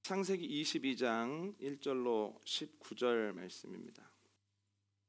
창세기 22장 1절로 19절 말씀입니다.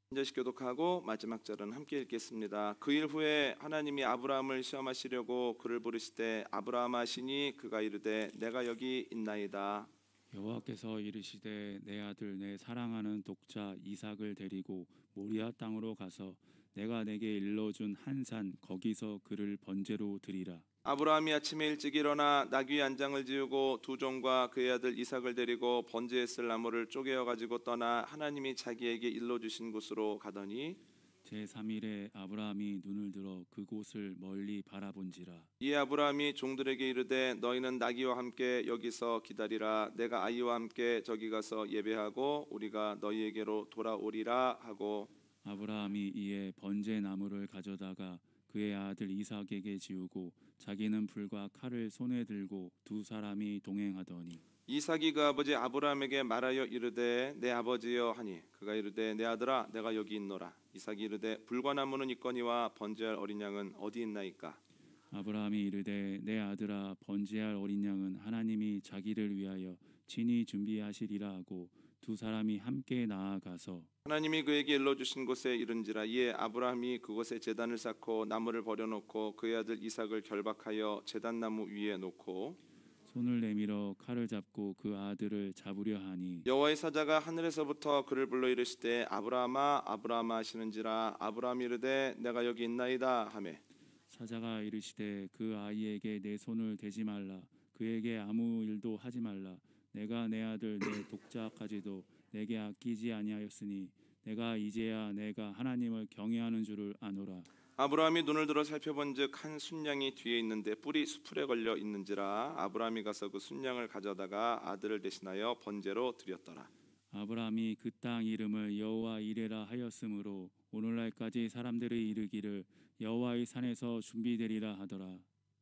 한 절씩 교독하고 마지막 절은 함께 읽겠습니다. 그 일 후에 하나님이 아브라함을 시험하시려고 그를 부르시되 아브라함 하시니 그가 이르되 내가 여기 있나이다. 여호와께서 이르시되 내 아들 내 사랑하는 독자 이삭을 데리고 모리아 땅으로 가서 내가 내게 일러준 한 산 거기서 그를 번제로 드리라. 아브라함이 아침에 일찍 일어나 나귀 안장을 지우고 두 종과 그의 아들 이삭을 데리고 번제에 쓸 나무를 쪼개어 가지고 떠나 하나님이 자기에게 일러주신 곳으로 가더니 제3일에 아브라함이 눈을 들어 그곳을 멀리 바라본지라. 이에 아브라함이 종들에게 이르되 너희는 나귀와 함께 여기서 기다리라. 내가 아이와 함께 저기 가서 예배하고 우리가 너희에게로 돌아오리라 하고 아브라함이 이에 번제 나무를 가져다가 그의 아들 이삭에게 지우고 자기는 불과 칼을 손에 들고 두 사람이 동행하더니 이삭이 그 아버지 아브라함에게 말하여 이르되 내 아버지여 하니 그가 이르되 내 아들아 내가 여기 있노라. 이삭이 이르되 불과 나무는 있거니와 번제할 어린 양은 어디 있나이까. 아브라함이 이르되 내 아들아 번제할 어린 양은 하나님이 자기를 위하여 친히 준비하시리라 하고 두 사람이 함께 나아가서 하나님이 그에게 일러주신 곳에 이른지라. 이에 아브라함이 그곳에 제단을 쌓고 나무를 버려놓고 그의 아들 이삭을 결박하여 제단 나무 위에 놓고 손을 내밀어 칼을 잡고 그 아들을 잡으려 하니 여호와의 사자가 하늘에서부터 그를 불러 이르시되 아브라함아 아브라함아 하시는지라. 아브라함이 이르되 내가 여기 있나이다 하매 사자가 이르시되 그 아이에게 내 손을 대지 말라. 그에게 아무 일도 하지 말라. 내가 내 아들 내 독자까지도 내게 아끼지 아니하였으니 내가 이제야 내가 하나님을 경외하는 줄을 아노라. 아브라함이 눈을 들어 살펴본즉 한 순양이 뒤에 있는데 뿔이 수풀에 걸려 있는지라. 아브라함이 가서 그 순양을 가져다가 아들을 대신하여 번제로 드렸더라. 아브라함이 그 땅 이름을 여호와 이레라 하였으므로 오늘날까지 사람들이 이르기를 여호와의 산에서 준비되리라 하더라.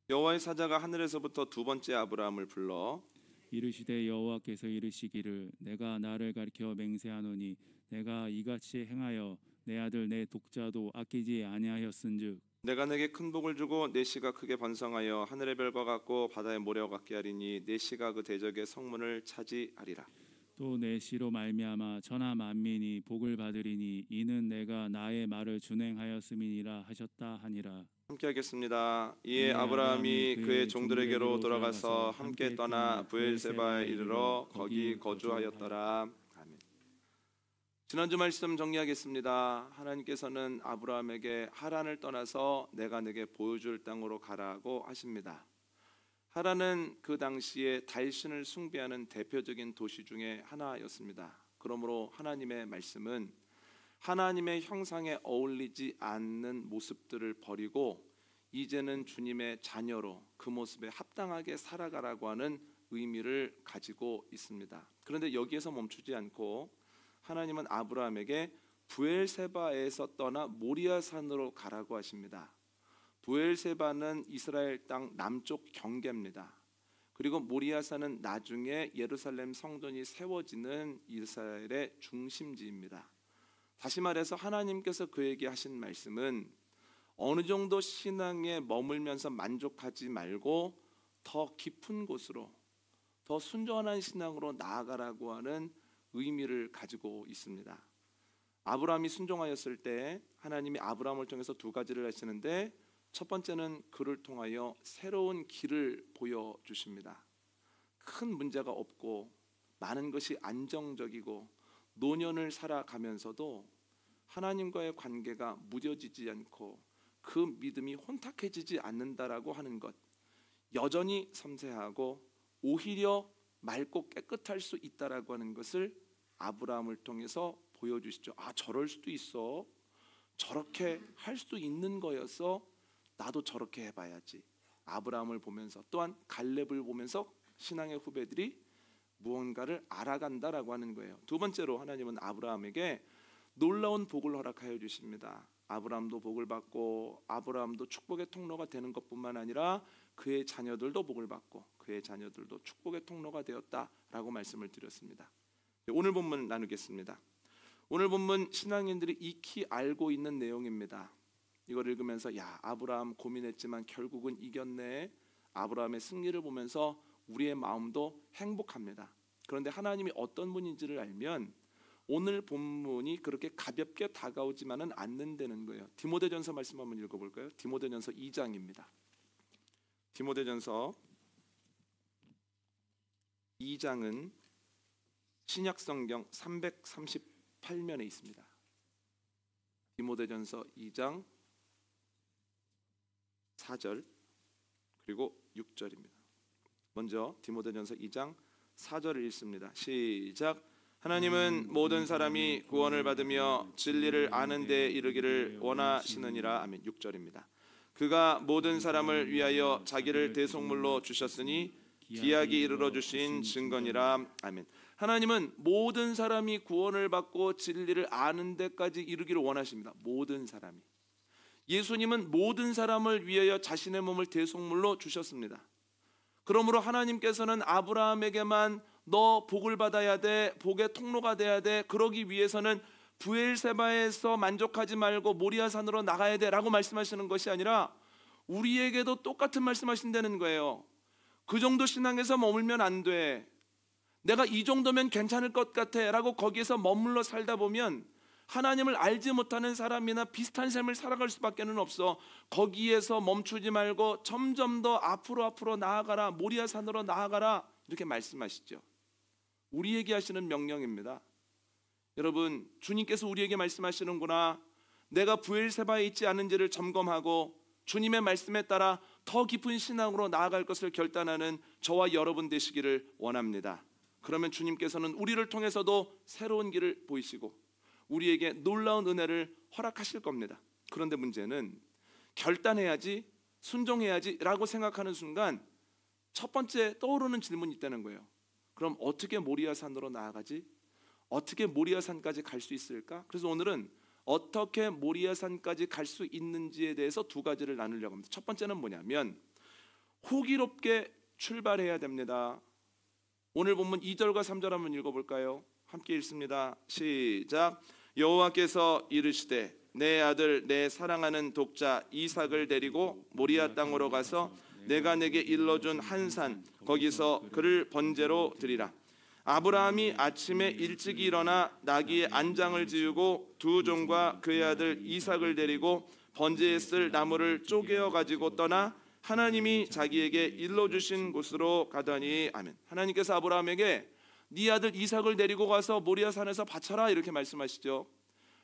여호와의 사자가 하늘에서부터 두 번째 아브라함을 불러 이르시되 여호와께서 이르시기를 내가 나를 가리켜 맹세하노니 내가 이같이 행하여 내 아들 내 독자도 아끼지 아니하였은즉 내가 내게 큰 복을 주고 내 씨가 크게 번성하여 하늘의 별과 같고 바다의 모래와 같게 하리니 내 씨가 그 대적의 성문을 차지하리라. 또 내 씨로 말미암아 천하 만민이 복을 받으리니 이는 내가 나의 말을 준행하였음이니라 하셨다 하니라. 함께 하겠습니다. 이에 아브라함이 그의 종들에게로 돌아가서 함께 떠나 브엘세바에 이르러 거기 거주하였더라. 아멘. 지난주 말씀 정리하겠습니다. 하나님께서는 아브라함에게 하란을 떠나서 내가 내게 보여줄 땅으로 가라고 하십니다. 하란은 그 당시에 달신을 숭배하는 대표적인 도시 중에 하나였습니다. 그러므로 하나님의 말씀은 하나님의 형상에 어울리지 않는 모습들을 버리고 이제는 주님의 자녀로 그 모습에 합당하게 살아가라고 하는 의미를 가지고 있습니다. 그런데 여기에서 멈추지 않고 하나님은 아브라함에게 브엘세바에서 떠나 모리아산으로 가라고 하십니다. 브엘세바는 이스라엘 땅 남쪽 경계입니다. 그리고 모리아산은 나중에 예루살렘 성전이 세워지는 이스라엘의 중심지입니다. 다시 말해서 하나님께서 그에게 하신 말씀은 어느 정도 신앙에 머물면서 만족하지 말고 더 깊은 곳으로 더 순전한 신앙으로 나아가라고 하는 의미를 가지고 있습니다. 아브라함이 순종하였을 때 하나님이 아브라함을 통해서 두 가지를 하시는데 첫 번째는 그를 통하여 새로운 길을 보여주십니다. 큰 문제가 없고 많은 것이 안정적이고 노년을 살아가면서도 하나님과의 관계가 무뎌지지 않고 그 믿음이 혼탁해지지 않는다라고 하는 것, 여전히 섬세하고 오히려 맑고 깨끗할 수 있다라고 하는 것을 아브라함을 통해서 보여주시죠. 아, 저럴 수도 있어. 저렇게 할 수도 있는 거여서 나도 저렇게 해봐야지. 아브라함을 보면서 또한 갈렙을 보면서 신앙의 후배들이 무언가를 알아간다라고 하는 거예요. 두 번째로 하나님은 아브라함에게 놀라운 복을 허락하여 주십니다. 아브라함도 복을 받고 아브라함도 축복의 통로가 되는 것뿐만 아니라 그의 자녀들도 복을 받고 그의 자녀들도 축복의 통로가 되었다라고 말씀을 드렸습니다. 오늘 본문 나누겠습니다. 오늘 본문 신앙인들이 익히 알고 있는 내용입니다. 이걸 읽으면서 야, 아브라함 고민했지만 결국은 이겼네. 아브라함의 승리를 보면서 우리의 마음도 행복합니다. 그런데 하나님이 어떤 분인지를 알면 오늘 본문이 그렇게 가볍게 다가오지만은 않는다는 거예요. 디모데전서 말씀 한번 읽어볼까요? 디모데전서 2장입니다. 디모데전서 2장은 신약성경 338면에 있습니다. 디모데전서 2장 4절 그리고 6절입니다. 먼저 디모데전서 2장 4절을 읽습니다. 시작. 하나님은 모든 사람이 구원을 받으며 진리를 아는 데 이르기를 원하시느니라. 아멘. 6절입니다. 그가 모든 사람을 위하여 자기를 대속물로 주셨으니 기약이 이르러 주신 증거니라. 아멘. 하나님은 모든 사람이 구원을 받고 진리를 아는 데까지 이르기를 원하십니다. 모든 사람이. 예수님은 모든 사람을 위하여 자신의 몸을 대속물로 주셨습니다. 그러므로 하나님께서는 아브라함에게만 너 복을 받아야 돼, 복의 통로가 돼야 돼, 그러기 위해서는 브엘세바에서 만족하지 말고 모리아산으로 나가야 돼 라고 말씀하시는 것이 아니라 우리에게도 똑같은 말씀하신다는 거예요. 그 정도 신앙에서 머물면 안 돼, 내가 이 정도면 괜찮을 것 같아 라고 거기에서 머물러 살다 보면 하나님을 알지 못하는 사람이나 비슷한 삶을 살아갈 수밖에 없어. 거기에서 멈추지 말고 점점 더 앞으로 나아가라, 모리아산으로 나아가라 이렇게 말씀하시죠. 우리에게 하시는 명령입니다. 여러분, 주님께서 우리에게 말씀하시는구나, 내가 브엘세바에 있지 않은지를 점검하고 주님의 말씀에 따라 더 깊은 신앙으로 나아갈 것을 결단하는 저와 여러분 되시기를 원합니다. 그러면 주님께서는 우리를 통해서도 새로운 길을 보이시고 우리에게 놀라운 은혜를 허락하실 겁니다. 그런데 문제는 결단해야지, 순종해야지 라고 생각하는 순간 첫 번째 떠오르는 질문이 있다는 거예요. 그럼 어떻게 모리아산으로 나아가지? 어떻게 모리아산까지 갈 수 있을까? 그래서 오늘은 어떻게 모리아산까지 갈 수 있는지에 대해서 두 가지를 나누려고 합니다. 첫 번째는 뭐냐면 호기롭게 출발해야 됩니다. 오늘 본문 2절과 3절 한번 읽어볼까요? 함께 읽습니다. 시작. 여호와께서 이르시되 내 아들 내 사랑하는 독자 이삭을 데리고 모리아 땅으로 가서 내가 내게 일러준 한 산 거기서 그를 번제로 드리라. 아브라함이 아침에 일찍 일어나 나귀의 안장을 지우고 두 종과 그의 아들 이삭을 데리고 번제에 쓸 나무를 쪼개어 가지고 떠나 하나님이 자기에게 일러주신 곳으로 가더니. 아멘. 하나님께서 아브라함에게 네 아들 이삭을 데리고 가서 모리아산에서 바쳐라 이렇게 말씀하시죠.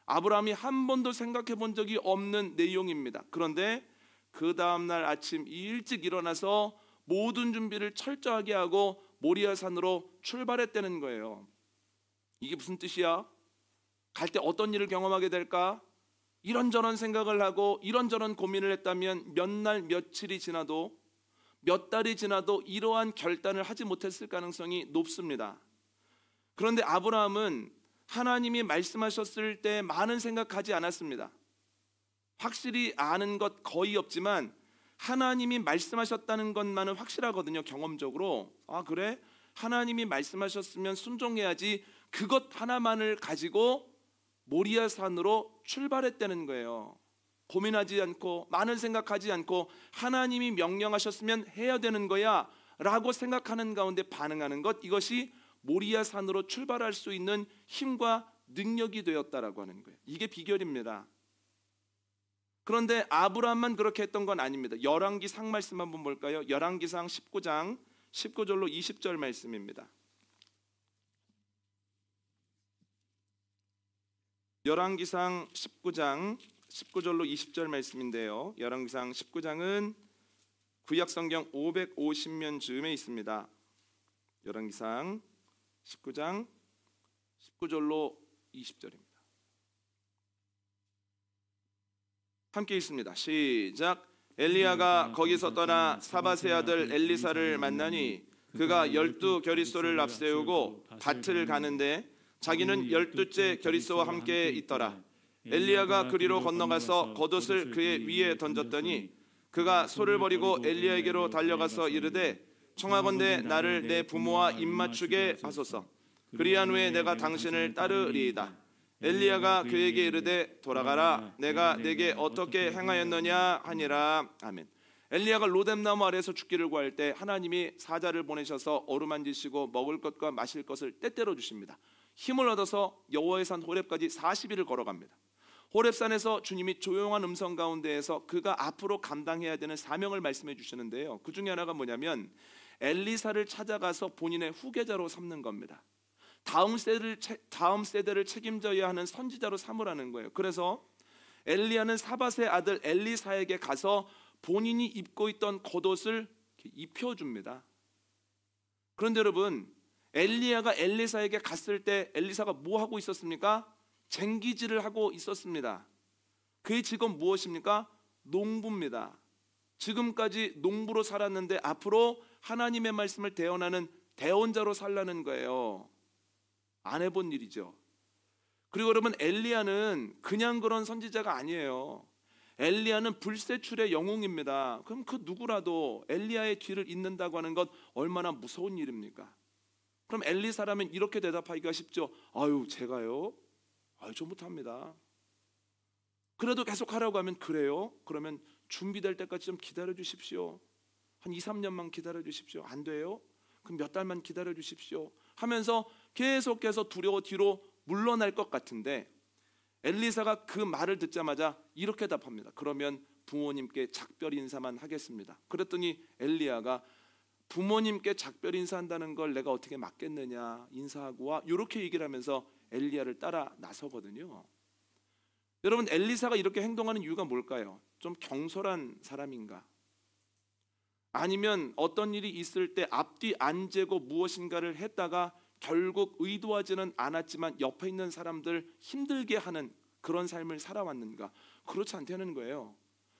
아브라함이 한 번도 생각해 본 적이 없는 내용입니다. 그런데 그 다음날 아침 일찍 일어나서 모든 준비를 철저하게 하고 모리아산으로 출발했다는 거예요. 이게 무슨 뜻이야? 갈 때 어떤 일을 경험하게 될까? 이런저런 생각을 하고 이런저런 고민을 했다면 몇 날 며칠이 지나도 몇 달이 지나도 이러한 결단을 하지 못했을 가능성이 높습니다. 그런데 아브라함은 하나님이 말씀하셨을 때 많은 생각하지 않았습니다. 확실히 아는 것 거의 없지만 하나님이 말씀하셨다는 것만은 확실하거든요. 경험적으로. 아 그래? 하나님이 말씀하셨으면 순종해야지, 그것 하나만을 가지고 모리아산으로 출발했다는 거예요. 고민하지 않고 많은 생각하지 않고 하나님이 명령하셨으면 해야 되는 거야 라고 생각하는 가운데 반응하는 것, 이것이 모리아산으로 출발할 수 있는 힘과 능력이 되었다라고 하는 거예요. 이게 비결입니다. 그런데 아브라함만 그렇게 했던 건 아닙니다. 열왕기상 말씀 한번 볼까요? 열왕기상 19장 19절로 20절 말씀입니다. 열왕기상 19장 19절로 20절 말씀인데요. 열왕기상 19장은 구약성경 550면 즈음에 있습니다. 열왕기상 19장 19절로 20절입니다. 함께 읽습니다. 시작. 엘리야가 거기서 떠나 사밧의 아들 엘리사를 만나니 그가 12 겨리소를 앞세우고 밭을 가는데 자기는 12째 겨리소와 함께 있더라. 엘리야가 그리로 건너가서 겉옷을 그의 위에 던졌더니 그가 소를 버리고 엘리야에게로 달려가서 이르되 청하건대 나를 내 부모와 입맞추게 하소서. 그리한 후에 내가 당신을 따르리이다. 엘리야가 그에게 이르되 돌아가라. 내가 내게 어떻게 행하였느냐 하니라. 아멘. 엘리야가 로뎀나무 아래에서 죽기를 구할 때 하나님이 사자를 보내셔서 어루만지시고 먹을 것과 마실 것을 때때로 주십니다. 힘을 얻어서 여호와의 산 호렙까지 40일을 걸어갑니다. 호렙산에서 주님이 조용한 음성 가운데에서 그가 앞으로 감당해야 되는 사명을 말씀해 주시는데요, 그 중에 하나가 뭐냐면 엘리사를 찾아가서 본인의 후계자로 삼는 겁니다. 다음 세대를 책임져야 하는 선지자로 삼으라는 거예요. 그래서 엘리야는 사밧의 아들 엘리사에게 가서 본인이 입고 있던 겉옷을 입혀줍니다. 그런데 여러분, 엘리야가 엘리사에게 갔을 때 엘리사가 뭐 하고 있었습니까? 쟁기질을 하고 있었습니다. 그의 직업 무엇입니까? 농부입니다. 지금까지 농부로 살았는데 앞으로 하나님의 말씀을 대언하는 대언자로 살라는 거예요. 안 해본 일이죠. 그리고 여러분, 엘리야는 그냥 그런 선지자가 아니에요. 엘리야는 불세출의 영웅입니다. 그럼 그 누구라도 엘리야의 뒤를 잇는다고 하는 것 얼마나 무서운 일입니까? 그럼 엘리사라면 이렇게 대답하기가 쉽죠. 아유, 제가요? 아유, 저 못합니다. 그래도 계속 하라고 하면 그래요? 그러면 준비될 때까지 좀 기다려 주십시오. 한 2, 3년만 기다려 주십시오. 안 돼요? 그럼 몇 달만 기다려 주십시오 하면서 계속해서 두려워 뒤로 물러날 것 같은데, 엘리사가 그 말을 듣자마자 이렇게 답합니다. 그러면 부모님께 작별 인사만 하겠습니다. 그랬더니 엘리야가 부모님께 작별 인사한다는 걸 내가 어떻게 막겠느냐, 인사하고 와, 이렇게 얘기를 하면서 엘리야를 따라 나서거든요. 여러분, 엘리사가 이렇게 행동하는 이유가 뭘까요? 좀 경솔한 사람인가? 아니면 어떤 일이 있을 때 앞뒤 안 재고 무엇인가를 했다가 결국 의도하지는 않았지만 옆에 있는 사람들 힘들게 하는 그런 삶을 살아왔는가? 그렇지 않다는 거예요.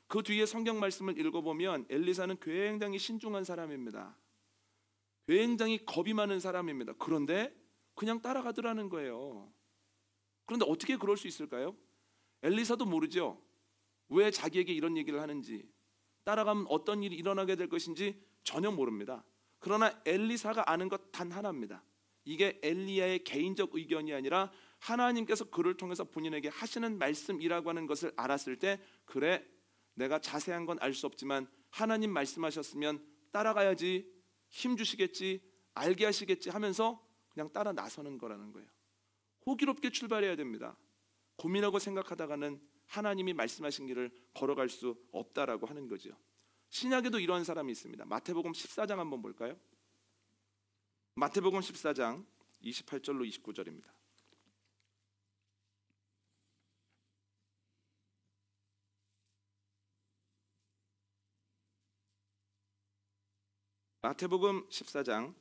그 뒤에 성경 말씀을 읽어보면 엘리사는 굉장히 신중한 사람입니다. 굉장히 겁이 많은 사람입니다. 그런데 그냥 따라가더라는 거예요. 그런데 어떻게 그럴 수 있을까요? 엘리사도 모르죠. 왜 자기에게 이런 얘기를 하는지, 따라가면 어떤 일이 일어나게 될 것인지 전혀 모릅니다. 그러나 엘리사가 아는 것 단 하나입니다. 이게 엘리야의 개인적 의견이 아니라 하나님께서 그를 통해서 본인에게 하시는 말씀이라고 하는 것을 알았을 때, 그래, 내가 자세한 건 알 수 없지만 하나님 말씀하셨으면 따라가야지, 힘 주시겠지, 알게 하시겠지 하면서 그냥 따라 나서는 거라는 거예요. 호기롭게 출발해야 됩니다. 고민하고 생각하다가는 하나님이 말씀하신 길을 걸어갈 수 없다라고 하는 거죠. 신약에도 이런 사람이 있습니다. 마태복음 14장 한번 볼까요? 마태복음 14장 28절로 29절입니다. 마태복음 14장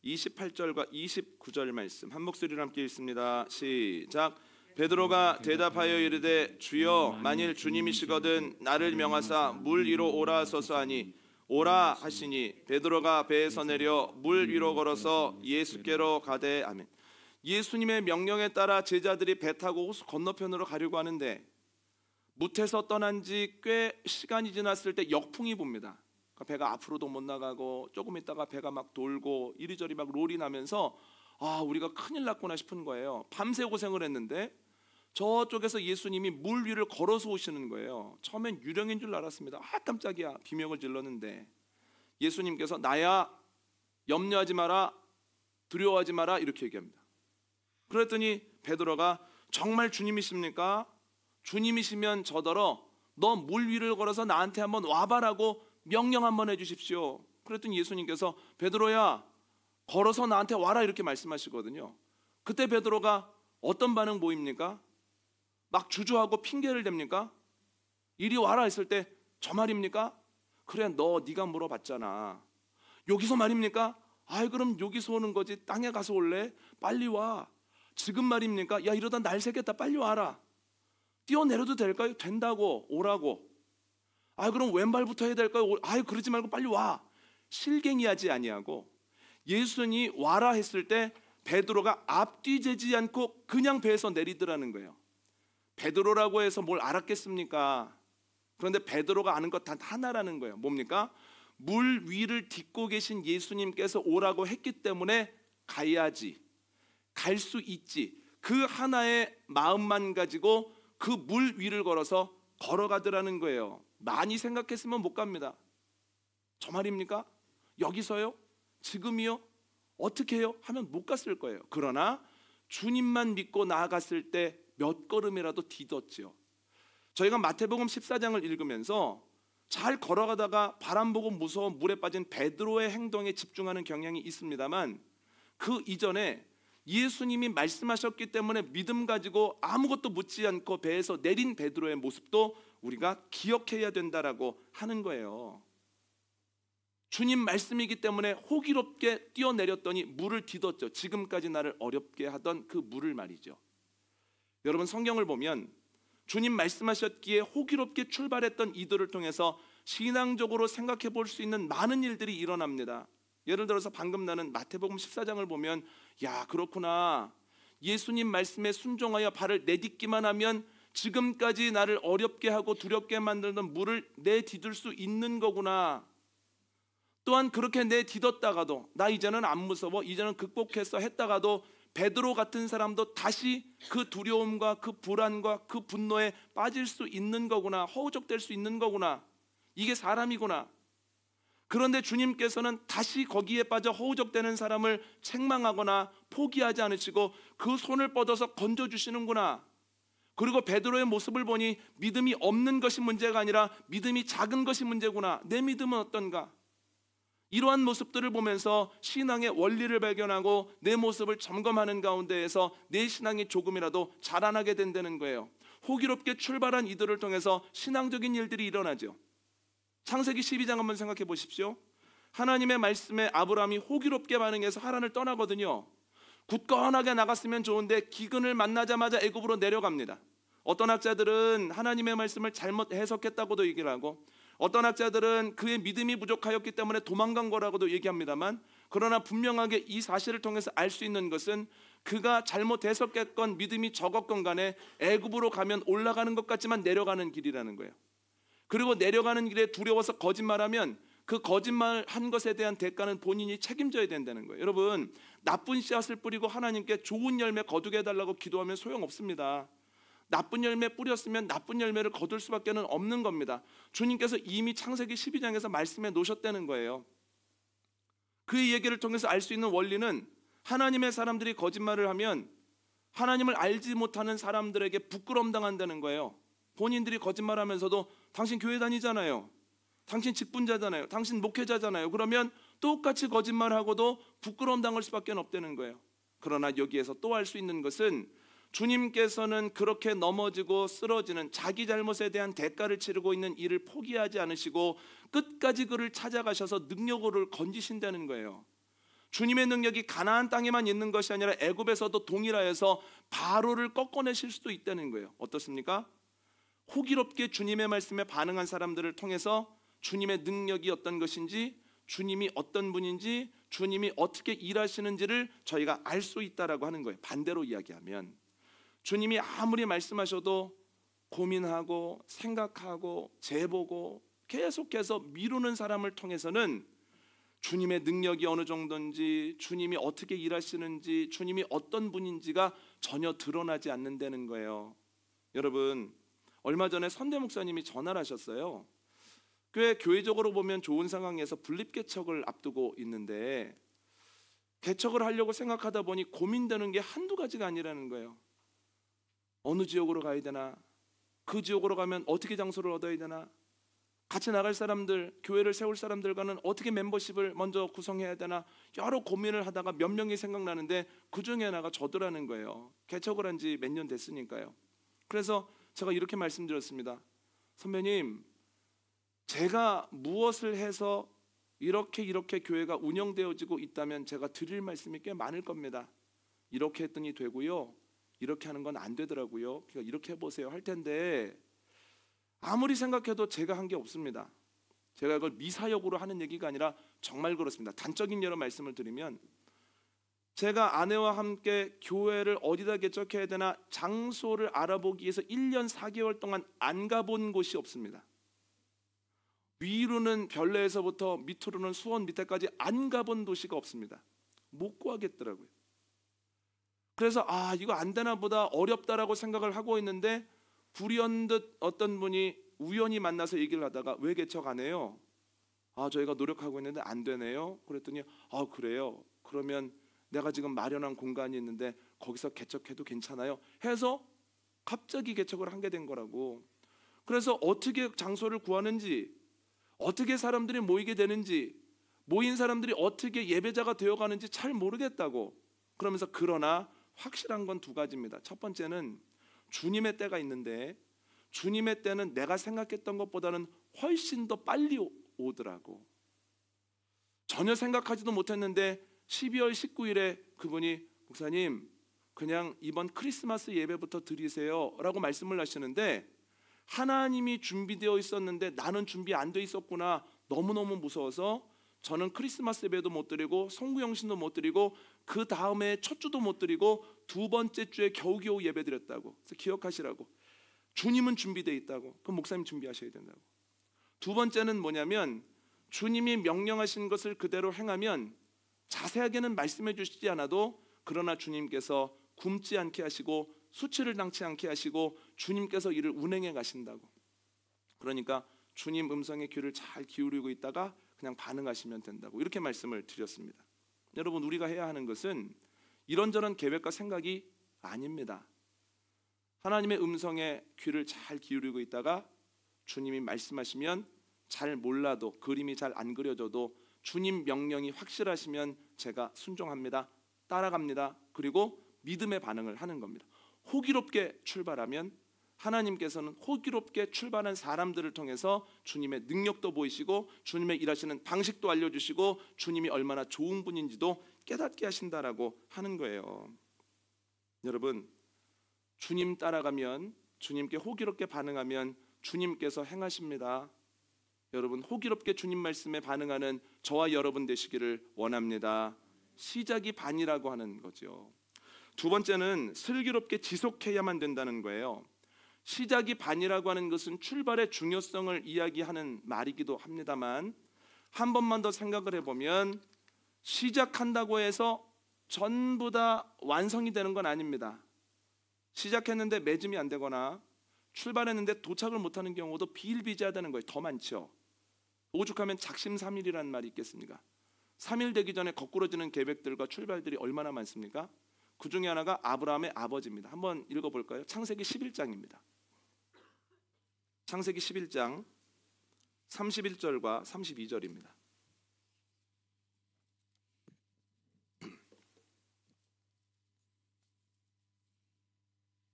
28절과 29절 말씀 한 목소리로 함께 읽습니다. 시작. 베드로가 대답하여 이르되 주여, 만일 주님이시거든 나를 명하사 물 위로 오라 하소서 하니 오라 하시니 베드로가 배에서 내려 물 위로 걸어서 예수께로 가되. 아멘. 예수님의 명령에 따라 제자들이 배 타고 호수 건너편으로 가려고 하는데 무태서 떠난 지 꽤 시간이 지났을 때 역풍이 붑니다. 배가 앞으로도 못 나가고 조금 있다가 배가 막 돌고 이리저리 막 롤이 나면서 우리가 큰일 났구나 싶은 거예요. 밤새 고생을 했는데 저쪽에서 예수님이 물 위를 걸어서 오시는 거예요. 처음엔 유령인 줄 알았습니다. 깜짝이야, 비명을 질렀는데 예수님께서 나야, 염려하지 마라, 두려워하지 마라, 이렇게 얘기합니다. 그랬더니 베드로가 정말 주님이십니까? 주님이시면 저더러 너 물 위를 걸어서 나한테 한번 와봐라고 명령 한번 해주십시오. 그랬더니 예수님께서 베드로야, 걸어서 나한테 와라, 이렇게 말씀하시거든요. 그때 베드로가 어떤 반응 보입니까? 막 주저하고 핑계를 댑니까? 이리 와라 했을 때 저 말입니까? 그래, 네가 물어봤잖아. 여기서 말입니까? 그럼 여기서 오는 거지. 땅에 가서 올래? 빨리 와. 지금 말입니까? 야, 이러다 날 새겠다. 빨리 와라. 뛰어내려도 될까요? 된다고, 오라고. 그럼 왼발부터 해야 될까요? 그러지 말고 빨리 와. 실갱이하지 아니하고 예수님이 와라 했을 때 베드로가 앞뒤 재지 않고 그냥 배에서 내리더라는 거예요. 베드로라고 해서 뭘 알았겠습니까? 그런데 베드로가 아는 것 단 하나라는 거예요. 뭡니까? 물 위를 딛고 계신 예수님께서 오라고 했기 때문에 가야지, 갈 수 있지, 그 하나의 마음만 가지고 그 물 위를 걸어서 걸어가더라는 거예요. 많이 생각했으면 못 갑니다. 저 말입니까? 여기서요? 지금이요? 어떻게 해요? 하면 못 갔을 거예요. 그러나 주님만 믿고 나아갔을 때 몇 걸음이라도 디뎠지요. 저희가 마태복음 14장을 읽으면서 잘 걸어가다가 바람 보고 무서워 물에 빠진 베드로의 행동에 집중하는 경향이 있습니다만, 그 이전에 예수님이 말씀하셨기 때문에 믿음 가지고 아무것도 묻지 않고 배에서 내린 베드로의 모습도 우리가 기억해야 된다라고 하는 거예요. 주님 말씀이기 때문에 호기롭게 뛰어내렸더니 물을 디뎠죠. 지금까지 나를 어렵게 하던 그 물을 말이죠. 여러분, 성경을 보면 주님 말씀하셨기에 호기롭게 출발했던 이들을 통해서 신앙적으로 생각해 볼 수 있는 많은 일들이 일어납니다. 예를 들어서 방금 나는 마태복음 14장을 보면, 야, 그렇구나, 예수님 말씀에 순종하여 발을 내딛기만 하면 지금까지 나를 어렵게 하고 두렵게 만들던 물을 내디딜 수 있는 거구나. 또한 그렇게 내딛었다가도 나 이제는 안 무서워, 이제는 극복했어 했다가도 베드로 같은 사람도 다시 그 두려움과 그 불안과 그 분노에 빠질 수 있는 거구나, 허우적될 수 있는 거구나, 이게 사람이구나. 그런데 주님께서는 다시 거기에 빠져 허우적대는 사람을 책망하거나 포기하지 않으시고 그 손을 뻗어서 건져주시는구나. 그리고 베드로의 모습을 보니 믿음이 없는 것이 문제가 아니라 믿음이 작은 것이 문제구나. 내 믿음은 어떤가? 이러한 모습들을 보면서 신앙의 원리를 발견하고 내 모습을 점검하는 가운데에서 내 신앙이 조금이라도 자라나게 된다는 거예요. 호기롭게 출발한 이들을 통해서 신앙적인 일들이 일어나죠. 창세기 12장 한번 생각해 보십시오. 하나님의 말씀에 아브라함이 호기롭게 반응해서 하란을 떠나거든요. 굳건하게 나갔으면 좋은데 기근을 만나자마자 애굽으로 내려갑니다. 어떤 학자들은 하나님의 말씀을 잘못 해석했다고도 얘기를 하고, 어떤 학자들은 그의 믿음이 부족하였기 때문에 도망간 거라고도 얘기합니다만, 그러나 분명하게 이 사실을 통해서 알 수 있는 것은 그가 잘못 해석했건 믿음이 적었건 간에 애굽으로 가면 올라가는 것 같지만 내려가는 길이라는 거예요. 그리고 내려가는 길에 두려워서 거짓말하면 그 거짓말한 것에 대한 대가는 본인이 책임져야 된다는 거예요. 여러분, 나쁜 씨앗을 뿌리고 하나님께 좋은 열매 거두게 해달라고 기도하면 소용없습니다. 나쁜 열매 뿌렸으면 나쁜 열매를 거둘 수밖에 없는 겁니다. 주님께서 이미 창세기 12장에서 말씀해 놓으셨다는 거예요. 그 얘기를 통해서 알 수 있는 원리는, 하나님의 사람들이 거짓말을 하면 하나님을 알지 못하는 사람들에게 부끄러움 당한다는 거예요. 본인들이 거짓말하면서도 당신 교회 다니잖아요, 당신 직분자잖아요, 당신 목회자잖아요. 그러면 똑같이 거짓말하고도 부끄러움 당할 수밖에 없다는 거예요. 그러나 여기에서 또 알 수 있는 것은, 주님께서는 그렇게 넘어지고 쓰러지는 자기 잘못에 대한 대가를 치르고 있는 일을 포기하지 않으시고 끝까지 그를 찾아가셔서 능력으로 건지신다는 거예요. 주님의 능력이 가나안 땅에만 있는 것이 아니라 애굽에서도 동일하여서 바로를 꺾어내실 수도 있다는 거예요. 어떻습니까? 호기롭게 주님의 말씀에 반응한 사람들을 통해서 주님의 능력이 어떤 것인지, 주님이 어떤 분인지, 주님이 어떻게 일하시는지를 저희가 알 수 있다라고 하는 거예요. 반대로 이야기하면, 주님이 아무리 말씀하셔도 고민하고 생각하고 재보고 계속해서 미루는 사람을 통해서는 주님의 능력이 어느 정도인지, 주님이 어떻게 일하시는지, 주님이 어떤 분인지가 전혀 드러나지 않는다는 거예요. 여러분, 얼마 전에 선대 목사님이 전화를 하셨어요. 꽤 교회적으로 보면 좋은 상황에서 분립개척을 앞두고 있는데, 개척을 하려고 생각하다 보니 고민되는 게 한두 가지가 아니라는 거예요. 어느 지역으로 가야 되나? 그 지역으로 가면 어떻게 장소를 얻어야 되나? 같이 나갈 사람들, 교회를 세울 사람들과는 어떻게 멤버십을 먼저 구성해야 되나? 여러 고민을 하다가 몇 명이 생각나는데 그 중에 하나가 저더라는 거예요. 개척을 한 지 몇 년 됐으니까요. 그래서 제가 이렇게 말씀드렸습니다. 선배님, 제가 무엇을 해서 이렇게 교회가 운영되어지고 있다면 제가 드릴 말씀이 꽤 많을 겁니다. 이렇게 했더니 되고요, 이렇게 하는 건 안 되더라고요. 그러니까 이렇게 해보세요 할 텐데, 아무리 생각해도 제가 한 게 없습니다. 제가 이걸 미사역으로 하는 얘기가 아니라 정말 그렇습니다. 단적인 예로 말씀을 드리면, 제가 아내와 함께 교회를 어디다 개척해야 되나 장소를 알아보기 위해서 1년 4개월 동안 안 가본 곳이 없습니다. 위로는 별내에서부터 밑으로는 수원 밑에까지 안 가본 도시가 없습니다. 못 구하겠더라고요. 그래서 이거 안 되나 보다, 어렵다라고 생각을 하고 있는데, 불현듯 어떤 분이 우연히 만나서 얘기를 하다가 왜 개척 안 해요? 저희가 노력하고 있는데 안 되네요. 그랬더니 그래요. 그러면 내가 지금 마련한 공간이 있는데 거기서 개척해도 괜찮아요 해서 갑자기 개척을 하게 된 거라고. 그래서 어떻게 장소를 구하는지, 어떻게 사람들이 모이게 되는지, 모인 사람들이 어떻게 예배자가 되어가는지 잘 모르겠다고. 그러면서 그러나 확실한 건 두 가지입니다. 첫 번째는 주님의 때가 있는데 주님의 때는 내가 생각했던 것보다는 훨씬 더 빨리 오더라고. 전혀 생각하지도 못했는데 12월 19일에 그분이 목사님 그냥 이번 크리스마스 예배부터 드리세요 라고 말씀을 하시는데, 하나님이 준비되어 있었는데 나는 준비 안 돼 있었구나. 너무너무 무서워서 저는 크리스마스 예배도 못 드리고 성구영신도 못 드리고 그 다음에 첫 주도 못 드리고 두 번째 주에 겨우겨우 예배 드렸다고. 그래서 기억하시라고. 주님은 준비되어 있다고. 그럼 목사님 준비하셔야 된다고. 두 번째는 뭐냐면 주님이 명령하신 것을 그대로 행하면 자세하게는 말씀해 주시지 않아도 그러나 주님께서 굶지 않게 하시고 수치를 당치 않게 하시고 주님께서 이를 운행해 가신다고. 그러니까 주님 음성의 귀를 잘 기울이고 있다가 그냥 반응하시면 된다고 이렇게 말씀을 드렸습니다. 여러분, 우리가 해야 하는 것은 이런저런 계획과 생각이 아닙니다. 하나님의 음성에 귀를 잘 기울이고 있다가 주님이 말씀하시면 잘 몰라도 그림이 잘 안 그려져도 주님 명령이 확실하시면 제가 순종합니다. 따라갑니다. 그리고 믿음의 반응을 하는 겁니다. 호기롭게 출발하면 하나님께서는 호기롭게 출발한 사람들을 통해서 주님의 능력도 보이시고 주님의 일하시는 방식도 알려주시고 주님이 얼마나 좋은 분인지도 깨닫게 하신다라고 하는 거예요. 여러분, 주님 따라가면, 주님께 호기롭게 반응하면 주님께서 행하십니다. 여러분, 호기롭게 주님 말씀에 반응하는 저와 여러분 되시기를 원합니다. 시작이 반이라고 하는 거죠. 두 번째는 슬기롭게 지속해야만 된다는 거예요. 시작이 반이라고 하는 것은 출발의 중요성을 이야기하는 말이기도 합니다만, 한 번만 더 생각을 해보면 시작한다고 해서 전부 다 완성이 되는 건 아닙니다. 시작했는데 매짐이 안 되거나 출발했는데 도착을 못하는 경우도 비일비재하다는 거예요. 더 많죠. 오죽하면 작심삼일이라는 말이 있겠습니까? 3일 되기 전에 거꾸러지는 계획들과 출발들이 얼마나 많습니까? 그 중에 하나가 아브라함의 아버지입니다. 한번 읽어볼까요? 창세기 11장입니다. 창세기 11장 31절과 32절입니다.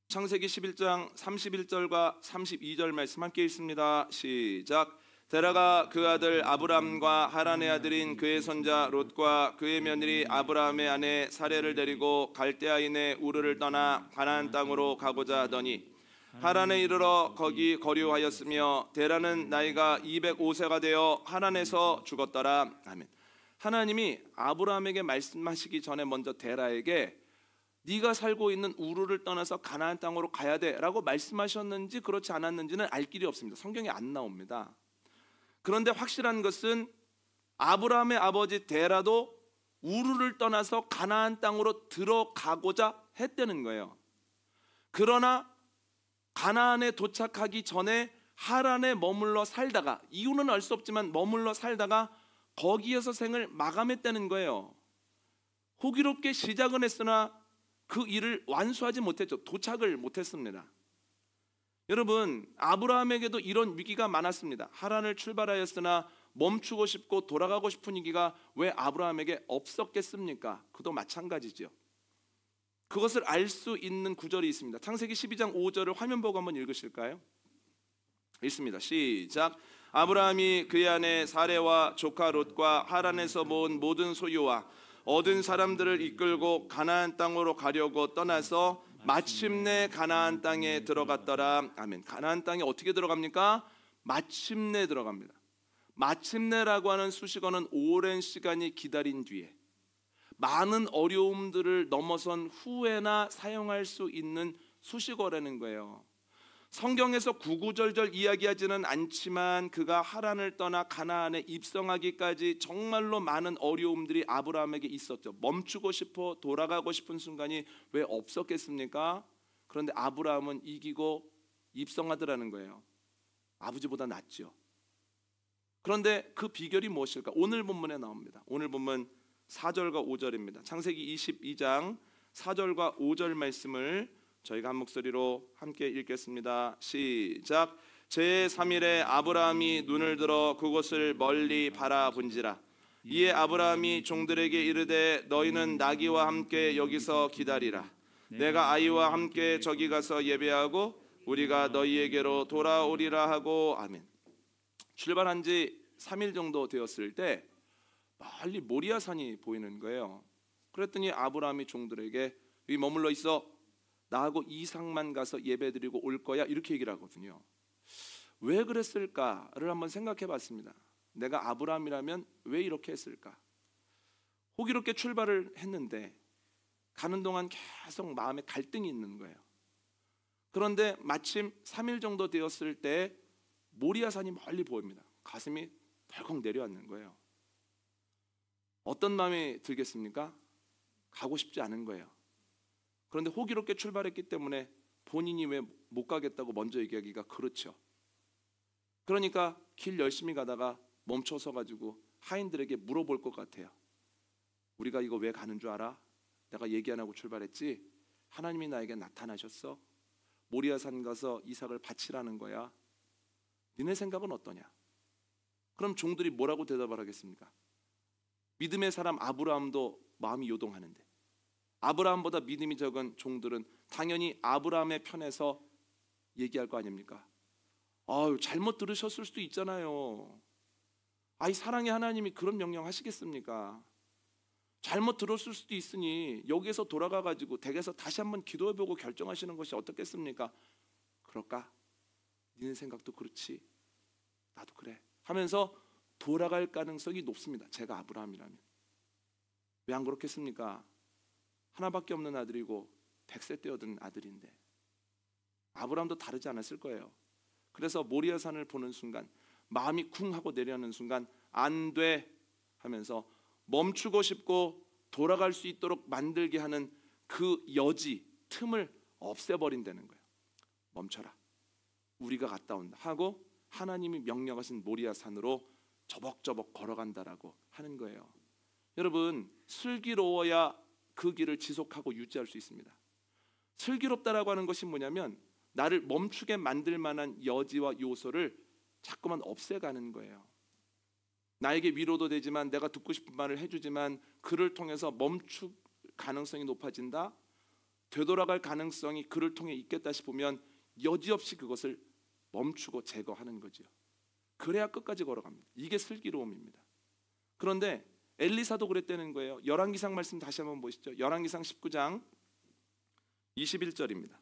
창세기 11장 31절과 32절 말씀 함께 읽습니다. 시작. 데라가 그 아들 아브람과 하란의 아들인 그의 손자 롯과 그의 며느리 아브라함의 아내 사레를 데리고 갈대아인의 우르를 떠나 가나안 땅으로 가고자 하더니 하란에 이르러 거기 거류하였으며 데라는 나이가 205세가 되어 하란에서 죽었더라. 아멘. 하나님이 아브라함에게 말씀하시기 전에 먼저 데라에게 네가 살고 있는 우르를 떠나서 가나안 땅으로 가야 돼라고 말씀하셨는지 그렇지 않았는지는 알 길이 없습니다. 성경에 안 나옵니다. 그런데 확실한 것은 아브라함의 아버지 데라도 우르를 떠나서 가나안 땅으로 들어가고자 했다는 거예요. 그러나 가나안에 도착하기 전에 하란에 머물러 살다가, 이유는 알 수 없지만 머물러 살다가 거기에서 생을 마감했다는 거예요. 호기롭게 시작은 했으나 그 일을 완수하지 못했죠. 도착을 못했습니다. 여러분, 아브라함에게도 이런 위기가 많았습니다. 하란을 출발하였으나 멈추고 싶고 돌아가고 싶은 위기가 왜 아브라함에게 없었겠습니까? 그도 마찬가지죠. 그것을 알 수 있는 구절이 있습니다. 창세기 12장 5절을 화면 보고 한번 읽으실까요? 읽습니다. 시작. 아브라함이 그의 아내 사레와 조카 롯과 하란에서 모은 모든 소유와 얻은 사람들을 이끌고 가나안 땅으로 가려고 떠나서 마침내 가나안 땅에 들어갔더라. 아멘. 가나안 땅에 어떻게 들어갑니까? 마침내 들어갑니다. 마침내라고 하는 수식어는 오랜 시간이 기다린 뒤에 많은 어려움들을 넘어선 후에나 사용할 수 있는 수식어라는 거예요. 성경에서 구구절절 이야기하지는 않지만 그가 하란을 떠나 가나안에 입성하기까지 정말로 많은 어려움들이 아브라함에게 있었죠. 멈추고 싶어 돌아가고 싶은 순간이 왜 없었겠습니까? 그런데 아브라함은 이기고 입성하더라는 거예요. 아버지보다 낫죠. 그런데 그 비결이 무엇일까? 오늘 본문에 나옵니다. 오늘 본문 4절과 5절입니다. 창세기 22장 4절과 5절 말씀을 저희가 한 목소리로 함께 읽겠습니다. 시작. 제3일에 아브라함이 눈을 들어 그곳을 멀리 바라본지라. 이에 아브라함이 종들에게 이르되 너희는 나귀와 함께 여기서 기다리라. 내가 아이와 함께 저기 가서 예배하고 우리가 너희에게로 돌아오리라 하고. 아멘. 출발한 지 3일 정도 되었을 때 멀리 모리아산이 보이는 거예요. 그랬더니 아브라함이 종들에게 여기 머물러 있어. 나하고 이삭만 가서 예배드리고 올 거야. 이렇게 얘기를 하거든요. 왜 그랬을까를 한번 생각해 봤습니다. 내가 아브라함이라면 왜 이렇게 했을까? 호기롭게 출발을 했는데 가는 동안 계속 마음에 갈등이 있는 거예요. 그런데 마침 3일 정도 되었을 때 모리아산이 멀리 보입니다. 가슴이 덜컥 내려앉는 거예요. 어떤 마음이 들겠습니까? 가고 싶지 않은 거예요. 그런데 호기롭게 출발했기 때문에 본인이 왜 못 가겠다고 먼저 얘기하기가 그렇죠. 그러니까 길 열심히 가다가 멈춰서 가지고 하인들에게 물어볼 것 같아요. 우리가 이거 왜 가는 줄 알아? 내가 얘기 안 하고 출발했지? 하나님이 나에게 나타나셨어? 모리아산 가서 이삭을 바치라는 거야. 니네 생각은 어떠냐? 그럼 종들이 뭐라고 대답을 하겠습니까? 믿음의 사람 아브라함도 마음이 요동하는데 아브라함보다 믿음이 적은 종들은 당연히 아브라함의 편에서 얘기할 거 아닙니까? 잘못 들으셨을 수도 있잖아요. 사랑의 하나님이 그런 명령 하시겠습니까? 잘못 들었을 수도 있으니 여기에서 돌아가 가지고 댁에서 다시 한번 기도해보고 결정하시는 것이 어떻겠습니까? 그럴까? 니네 생각도 그렇지, 나도 그래 하면서 돌아갈 가능성이 높습니다. 제가 아브라함이라면. 왜 안 그렇겠습니까? 하나밖에 없는 아들이고 100세 때얻은 아들인데. 아브라함도 다르지 않았을 거예요. 그래서 모리아산을 보는 순간 마음이 쿵 하고 내려앉는 순간 안 돼 하면서 멈추고 싶고 돌아갈 수 있도록 만들게 하는 그 여지, 틈을 없애버린다는 거예요. 멈춰라, 우리가 갔다 온다 하고 하나님이 명령하신 모리아산으로 저벅저벅 걸어간다라고 하는 거예요. 여러분, 슬기로워야 그 길을 지속하고 유지할 수 있습니다. 슬기롭다라고 하는 것이 뭐냐면 나를 멈추게 만들 만한 여지와 요소를 자꾸만 없애가는 거예요. 나에게 위로도 되지만 내가 듣고 싶은 말을 해주지만 그를 통해서 멈출 가능성이 높아진다. 되돌아갈 가능성이 그를 통해 있겠다 싶으면 여지없이 그것을 멈추고 제거하는 거죠. 그래야 끝까지 걸어갑니다. 이게 슬기로움입니다. 그런데 엘리사도 그랬다는 거예요. 열왕기상 말씀 다시 한번 보시죠. 열왕기상 19장 21절입니다.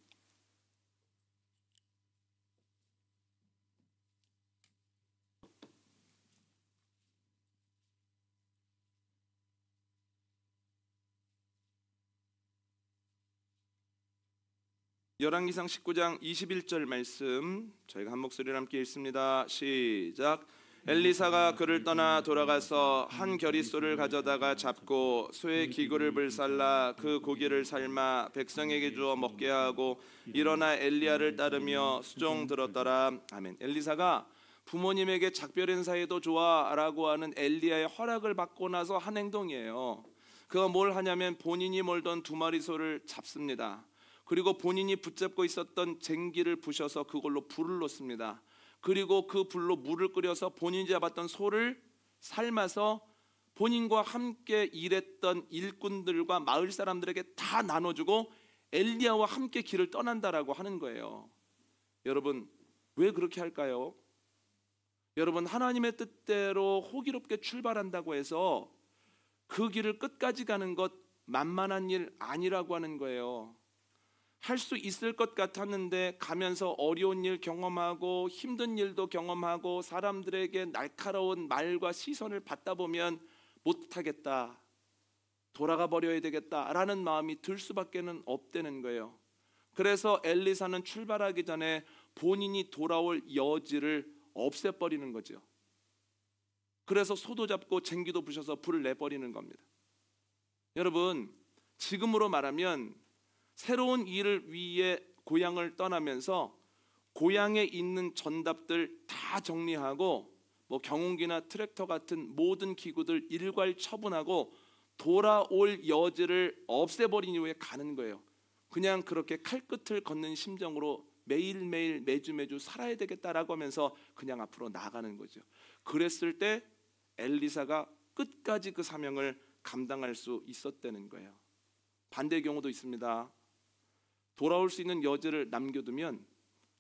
열왕기상 19장 21절 말씀 저희가 한 목소리로 함께 읽습니다. 시작. 엘리사가 그를 떠나 돌아가서 한 겨릿소를 가져다가 잡고 소의 기구를 불살라 그 고기를 삶아 백성에게 주어 먹게 하고 일어나 엘리야를 따르며 수종 들었더라. 아멘. 엘리사가 부모님에게 작별 인사해도 좋아라고 하는 엘리야의 허락을 받고 나서 한 행동이에요. 그가 뭘 하냐면 본인이 몰던 2마리 소를 잡습니다. 그리고 본인이 붙잡고 있었던 쟁기를 부셔서 그걸로 불을 놓습니다. 그리고 그 불로 물을 끓여서 본인이 잡았던 소를 삶아서 본인과 함께 일했던 일꾼들과 마을 사람들에게 다 나눠주고 엘리야와 함께 길을 떠난다라고 하는 거예요. 여러분, 왜 그렇게 할까요? 여러분, 하나님의 뜻대로 호기롭게 출발한다고 해서 그 길을 끝까지 가는 것 만만한 일 아니라고 하는 거예요. 할 수 있을 것 같았는데 가면서 어려운 일 경험하고 힘든 일도 경험하고 사람들에게 날카로운 말과 시선을 받다 보면 못하겠다, 돌아가 버려야 되겠다라는 마음이 들 수밖에는 없다는 거예요. 그래서 엘리사는 출발하기 전에 본인이 돌아올 여지를 없애버리는 거죠. 그래서 소도 잡고 쟁기도 부셔서 불을 내버리는 겁니다. 여러분, 지금으로 말하면 새로운 일을 위해 고향을 떠나면서 고향에 있는 전답들 다 정리하고 뭐 경운기나 트랙터 같은 모든 기구들 일괄 처분하고 돌아올 여지를 없애버린 이후에 가는 거예요. 그냥 그렇게 칼끝을 걷는 심정으로 매일매일 매주 살아야 되겠다라고 하면서 그냥 앞으로 나가는 거죠. 그랬을 때 엘리사가 끝까지 그 사명을 감당할 수 있었다는 거예요. 반대의 경우도 있습니다. 돌아올 수 있는 여지를 남겨두면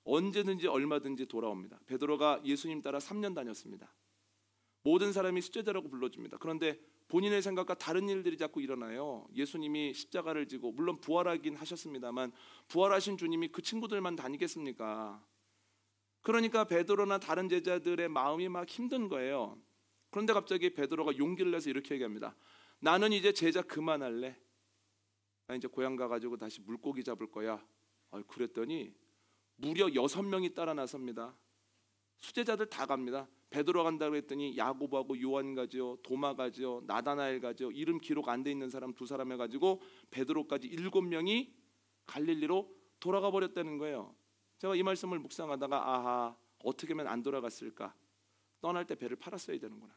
언제든지 얼마든지 돌아옵니다. 베드로가 예수님 따라 3년 다녔습니다. 모든 사람이 수제자라고 불러줍니다. 그런데 본인의 생각과 다른 일들이 자꾸 일어나요. 예수님이 십자가를 지고 물론 부활하긴 하셨습니다만 부활하신 주님이 그 친구들만 다니겠습니까? 그러니까 베드로나 다른 제자들의 마음이 막 힘든 거예요. 그런데 갑자기 베드로가 용기를 내서 이렇게 얘기합니다. 나는 이제 제자 그만할래. 나 이제 고향 가가지고 다시 물고기 잡을 거야. 그랬더니 무려 6명이 따라 나섭니다. 수제자들 다 갑니다. 베드로 간다고 했더니 야고보하고 요한 가지요, 도마 가지요, 나다나엘 가지요, 이름 기록 안 돼 있는 사람 2사람 해가지고 베드로까지 7명이 갈릴리로 돌아가 버렸다는 거예요. 제가 이 말씀을 묵상하다가 아하, 어떻게 하면 안 돌아갔을까? 떠날 때 배를 팔았어야 되는구나.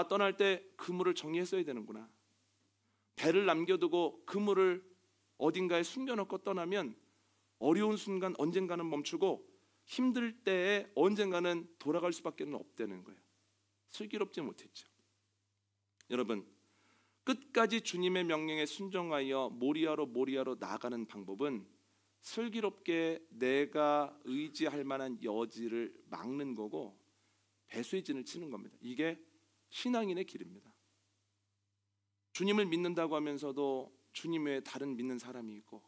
떠날 때 그물을 정리했어야 되는구나. 배를 남겨두고 그물을 어딘가에 숨겨놓고 떠나면 어려운 순간 언젠가는 멈추고 힘들 때에 언젠가는 돌아갈 수밖에 없다는 거예요. 슬기롭지 못했죠. 여러분, 끝까지 주님의 명령에 순종하여 모리아로 나아가는 방법은 슬기롭게 내가 의지할 만한 여지를 막는 거고 배수의 진을 치는 겁니다. 이게 신앙인의 길입니다. 주님을 믿는다고 하면서도 주님 외에 다른 믿는 사람이 있고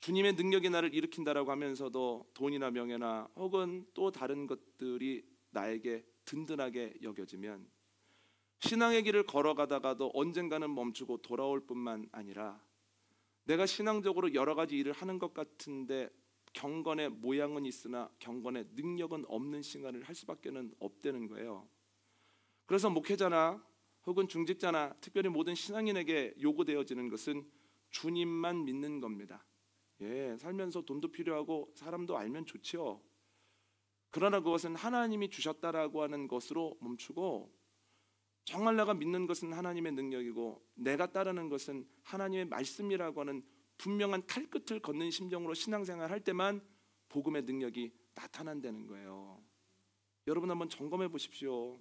주님의 능력이 나를 일으킨다라고 하면서도 돈이나 명예나 혹은 또 다른 것들이 나에게 든든하게 여겨지면 신앙의 길을 걸어가다가도 언젠가는 멈추고 돌아올 뿐만 아니라 내가 신앙적으로 여러 가지 일을 하는 것 같은데 경건의 모양은 있으나 경건의 능력은 없는 신앙을 할 수밖에 없다는 거예요. 그래서 목회자나 혹은 중직자나 특별히 모든 신앙인에게 요구되어지는 것은 주님만 믿는 겁니다. 살면서 돈도 필요하고 사람도 알면 좋지요. 그러나 그것은 하나님이 주셨다라고 하는 것으로 멈추고 정말 내가 믿는 것은 하나님의 능력이고 내가 따르는 것은 하나님의 말씀이라고 하는 분명한 칼끝을 걷는 심정으로 신앙생활 할 때만 복음의 능력이 나타난다는 거예요. 여러분 한번 점검해 보십시오.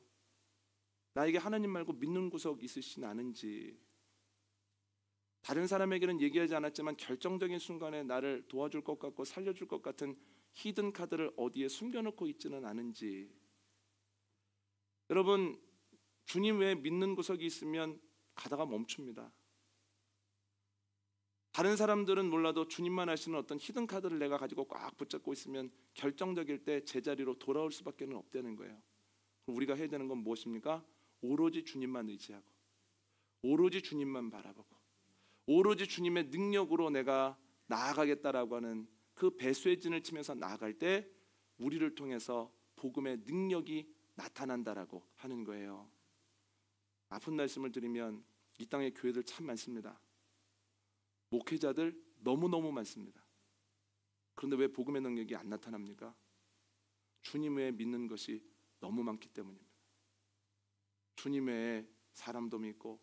나에게 하나님 말고 믿는 구석 있으신 않은지. 다른 사람에게는 얘기하지 않았지만 결정적인 순간에 나를 도와줄 것 같고 살려줄 것 같은 히든 카드를 어디에 숨겨놓고 있지는 않은지. 여러분, 주님 외에 믿는 구석이 있으면 가다가 멈춥니다. 다른 사람들은 몰라도 주님만 아시는 어떤 히든 카드를 내가 가지고 꽉 붙잡고 있으면 결정적일 때 제자리로 돌아올 수밖에 없다는 거예요. 우리가 해야 되는 건 무엇입니까? 오로지 주님만 의지하고 오로지 주님만 바라보고 오로지 주님의 능력으로 내가 나아가겠다라고 하는 그 배수의 진을 치면서 나아갈 때 우리를 통해서 복음의 능력이 나타난다라고 하는 거예요. 아픈 말씀을 드리면 이 땅에 교회들 참 많습니다. 목회자들 너무너무 많습니다. 그런데 왜 복음의 능력이 안 나타납니까? 주님 외에 믿는 것이 너무 많기 때문입니다. 주님 외에 사람도 믿고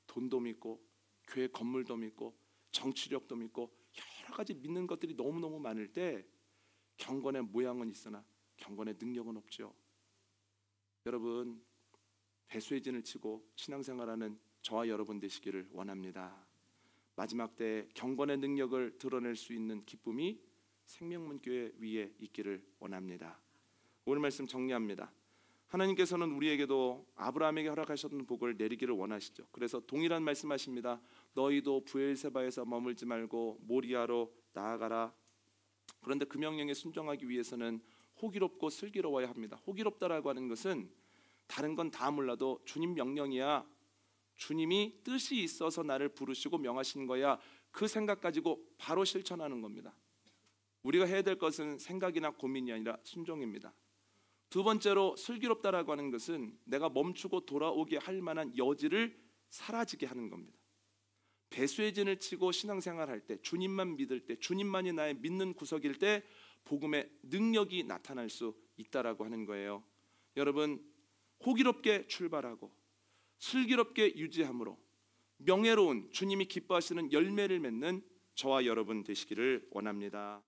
돈도 믿고 교회 건물도 믿고 정치력도 믿고 여러 가지 믿는 것들이 너무너무 많을 때 경건의 모양은 있으나 경건의 능력은 없죠. 여러분, 배수의 진을 치고 신앙생활하는 저와 여러분 되시기를 원합니다. 마지막 때 경건의 능력을 드러낼 수 있는 기쁨이 생명문교회 위에 있기를 원합니다. 오늘 말씀 정리합니다. 하나님께서는 우리에게도 아브라함에게 허락하셨던 복을 내리기를 원하시죠. 그래서 동일한 말씀하십니다. 너희도 브엘세바에서 머물지 말고 모리아로 나아가라. 그런데 그 명령에 순종하기 위해서는 호기롭고 슬기로워야 합니다. 호기롭다라고 하는 것은 다른 건 다 몰라도 주님 명령이야, 주님이 뜻이 있어서 나를 부르시고 명하신 거야, 그 생각 가지고 바로 실천하는 겁니다. 우리가 해야 될 것은 생각이나 고민이 아니라 순종입니다. 두 번째로 슬기롭다라고 하는 것은 내가 멈추고 돌아오게 할 만한 여지를 사라지게 하는 겁니다. 배수의 진을 치고 신앙생활할 때, 주님만 믿을 때, 주님만이 나의 믿는 구석일 때 복음의 능력이 나타날 수 있다라고 하는 거예요. 여러분, 호기롭게 출발하고 슬기롭게 유지함으로 명예로운 주님이 기뻐하시는 열매를 맺는 저와 여러분 되시기를 원합니다.